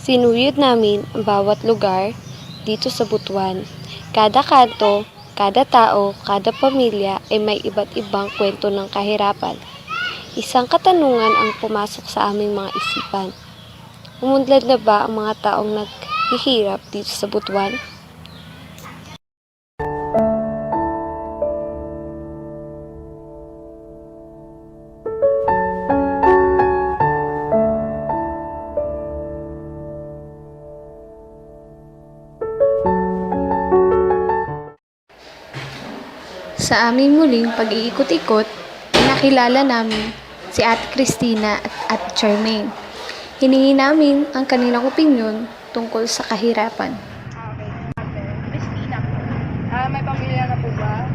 Sinuyod namin ang bawat lugar dito sa Butuan. Kada kanto, kada tao, kada pamilya ay may iba't ibang kwento ng kahirapan. Isang katanungan ang pumasok sa aming mga isipan. Umunlad na ba ang mga taong naghihirap dito sa Butuan? Sa aming muling pag-iikot-ikot, nakilala namin si Ate Cristina at Ate Charmaine. Hiningi namin ang kanilang opinyon tungkol sa kahirapan. Okay. Christina po. May pamilya na po ba?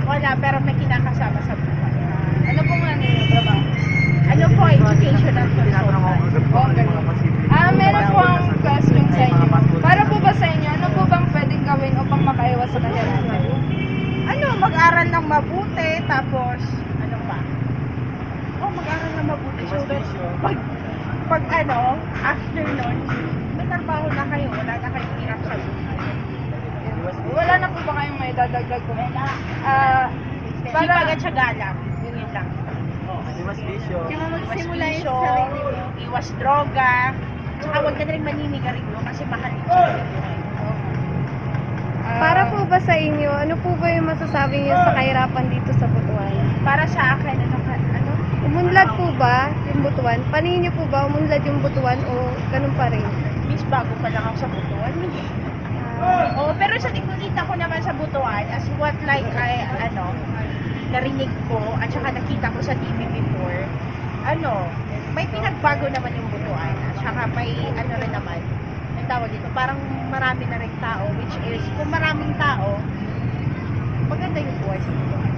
Wala, pero may kinakasama sa buhay. Ano pong ano yung trabaho? Ano po, education at consultant. Oh, ganun. Meron po ang question sa inyo. Para po ba sa inyo, ano po bang pwedeng gawin upang makaiwas sa kahirapan? Ano, mag-aral ng mabuti, tapos, ano pa? Mag-aral ng mabuti. So, pag after nun, may trabaho na kayo, wala na kayong hirap sa buhay. Wala na po ba kayong may dadagdag po? Sipag at syaga lang. Yun lang. Iwas bisyo. Kaya magsimula yung sarili mo. Iwas droga. Tsaka huwag ka na rin maninigarilyo kasi mahal yung buhay. Para po ba sa inyo, ano po ba yung masasabi niyo sa kahirapan dito sa Butuan? Para sa akin, Umunlad po ba yung Butuan? Paningin niyo po ba umunlad yung Butuan o ganun pa rin? Miss, bago pa lang ako sa Butuan. Pero sa nakikita ko naman sa Butuan, as what like narinig ko at saka nakita ko sa TV before, may pinagbago naman yung Butuan. At saka may rin naman, ang tawag dito, parang marami na rin tao, which is, kung maraming tao, maganda yung buhay sa Butuan.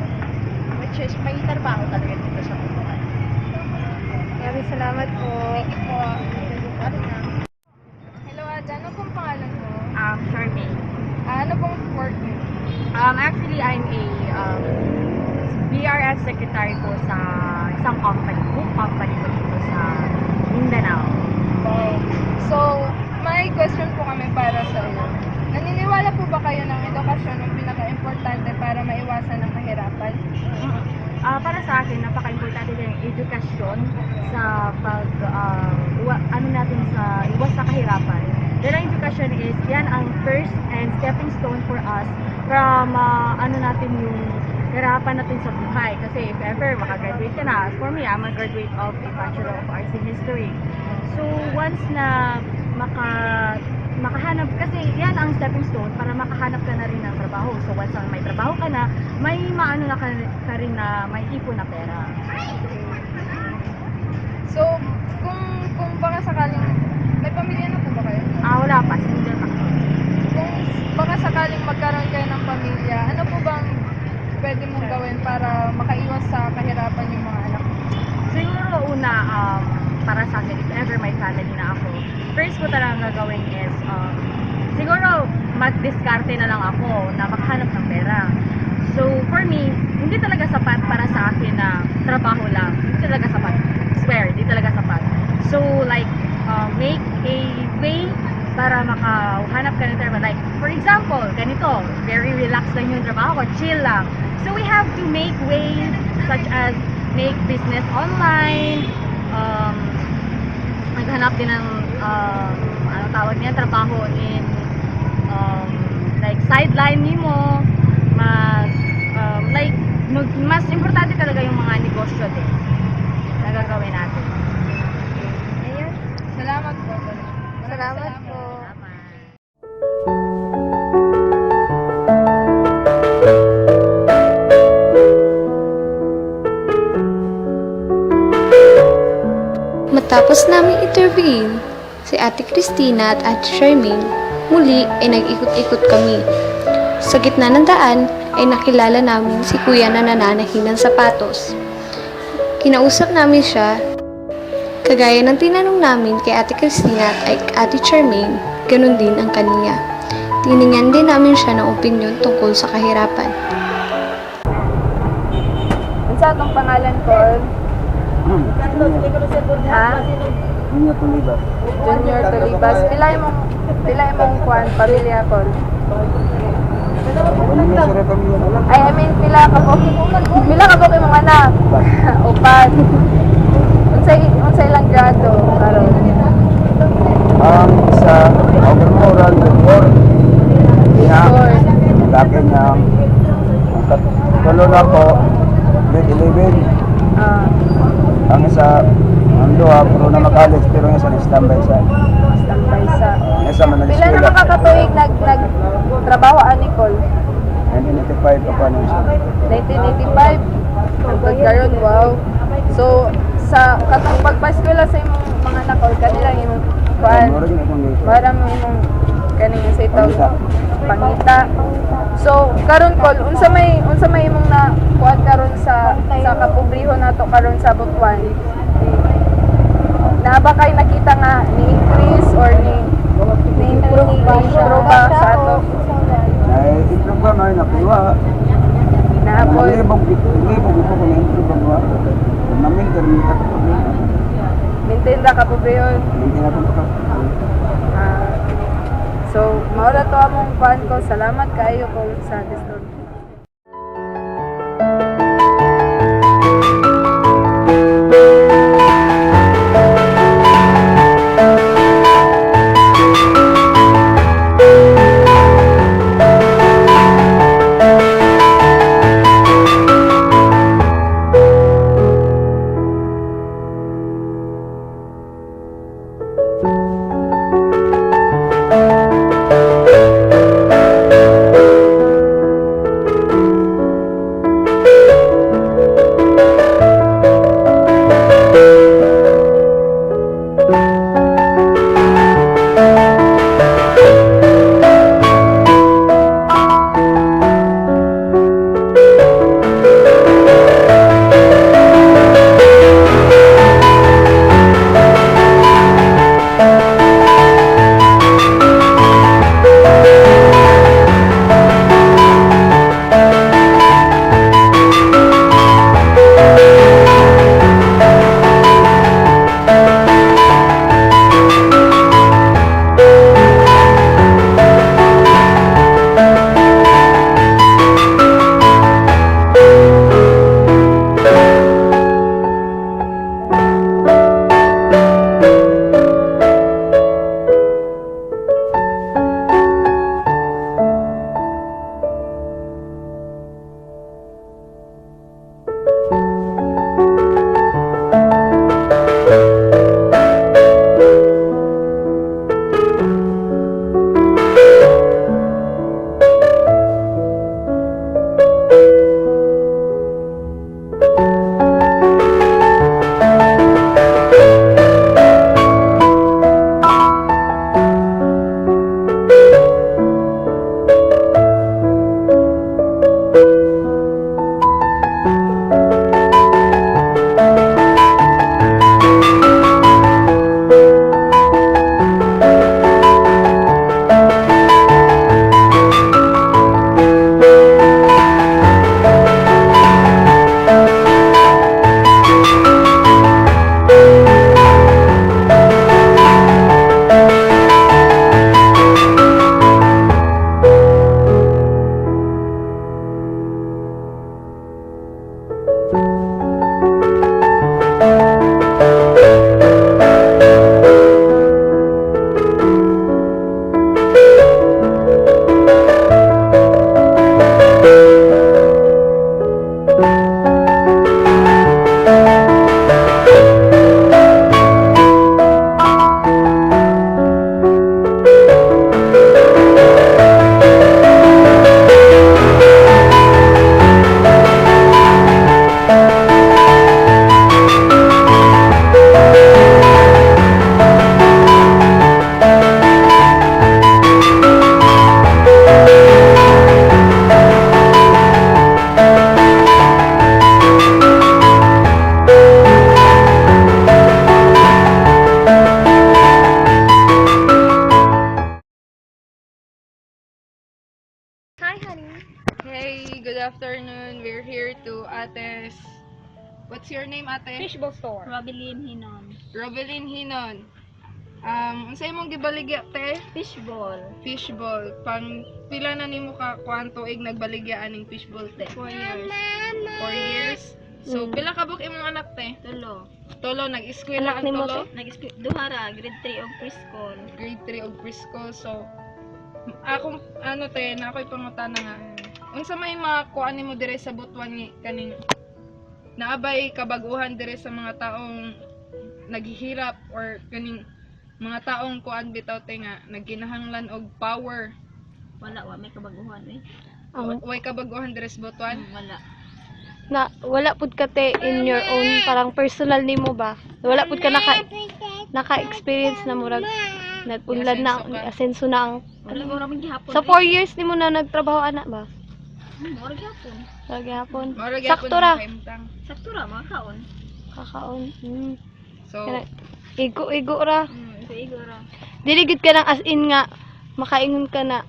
Which is, may trabaho talaga dito sa Butuan. Maraming salamat po. Thank you po. Hello, Ada. Ano pong pangalan mo? Charmaine. Ano pong work niyo? Actually, I'm a BRS secretary po sa isang company, book company po dito sa Mindanao. So, may question po kami para sa iyo. Naniniwala po ba kayo ng edukasyon ang pinaka-importante para maiwasan ang kahirapan? Para sa akin, napaka-importante din yung edukasyon sa iwas sa kahirapan. Dahil ang edukasyon is, yan ang first and stepping stone for us from natin yung hirapan natin sa buhay. Kasi if ever makagraduate ka na, for me, I'm a graduate of a Bachelor of Arts in History. So, once na makahanap, kasi yan ang stepping stone para makahanap ka na rin ng trabaho. So, once na may trabaho ka na, may maano na ka rin na may ipon na pera. So, kung baka sakaling, may pamilya na po ba kayo? Wala pa, single pa. Kung baka sakaling magkaroon kayo ng pamilya, ano po bang pwede mong gawin para makaiwas sa kahirapan yung mga anak mo? Siguro una, para sa akin, if ever may family na ako, first ko talagang gagawin is, siguro mag-diskarte na lang ako na makahanap ng pera. So, for me, hindi talaga sapat para sa akin na trabaho lang. Hindi talaga sapat. Swear, hindi talaga sapat. So, like, make a way para makahanap ka ng trabaho. Like, for example, ganito, very relaxed lang yung trabaho ko, chill lang. So, we have to make ways such as make business online, maghanap din ng tawag niya, trabaho in like sideline mo, mas importante talaga yung mga negosyo din na gagawin natin. Ayan. Salamat po. Salamat po. Matapos namin interviewin si Ate Cristina at Ate Charmaine, muli ay nag-ikot-ikot kami. Sa gitna ng daan ay nakilala namin si Kuya na nananahi ng sapatos. Kinausap namin siya, kagaya ng tinanong namin kay Ate Cristina at Ate Charmaine, ganun din ang kaniya. Tiningnan din namin siya ng opinyon tungkol sa kahirapan. Ang sa atong pangalan ko, Ha? Junior Tulibas. Junior Tulibas. Pila imong kuan pamilya ko. Ay, I mean, pila ka po imong anak? Upat. Unsay lang grado karon? Ang isa, overmoral, good. Or Laki niya. Ang katulo na po, grade 11. Ang isa, ang duha, puro na mag-college, pero yung isa na-standby sa. standby sa. Ang isa man Pila na nag-eskwela. makakatuig nagtrabaho ani Col? 1985 pa pa nung siya. 1985. Hanggang karon, wow. So sa katong pagpa-eskwela sa imong mga anak Col, kanila imong kuan. Mura din akong dito. Para mo imong kaning sa itaw Pangita. pangita. So karon Col, unsa may imong na kuan karon sa kapobrehon nato karon sa Butuan? Na ba kay nakita nga ni increase or ni improve ba sa ato? Ay, improve ka na, nakuha. Naapol. Libog ito kung na-improve ka ba. Namin, karami ka ito problema. Maintain ra kapobrehon. Hindi na kung Ah, so maura to among kuan ko. Salamat kaayo ko sa disturb. What's your name, ate? Fishbowl store. Robilin Hinon. Robelyn Hinon. Unsay imong gibaligya, te? Fishbowl. Fishball. Pang pila na nimo ka kuan tuig nagbaligya aning fishball, te? 4 years. 4 years. So, Mm. pila ka buk imong anak, te? Tulo. Tolo, nag-eskwela Anak ang nimo, tolo? Duhara, grade 3 og preschool. Grade 3 og preschool. So, akong, ano, te, na ako'y pangutana nga. Unsa may mga kuan nimo dire sa Butuan ni kaning naabay kabaguhan dire sa mga taong naghihirap or kaning mga taong kuan bitaw te nga nagkinahanglan og power. Wala, may kabaguhan eh. Ang Way kabaguhan dire sa Butuan. Wala. na wala pud ka te in your own parang personal nimo ba? Wala pud ka naka-experience na murag nag-unlad na asenso na ang Wala mo raming gihapon. sa 4 years nimo na nagtrabaho ana ba? Mura gihapon. Lagi hapon. Mao ra gyapon Sakto ra. ang kahimtang. Sakto ra mga kaon. Kakaon. So, Igo ra. Igo ra. Dili gid ka nang as in nga makaingon ka na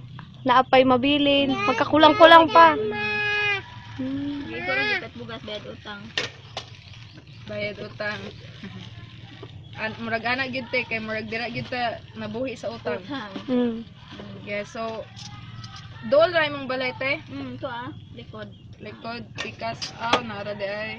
naapay mabilin, magkakulang-kulang pa. Igo ra gikat bugas bayad utang. bayad utang. Murag ana gyud te kay murag dira gyud ta nabuhi sa utang. Utang. Yeah, so dool ra imong balay te. Ito likod. Likod pikas aw nara di ay.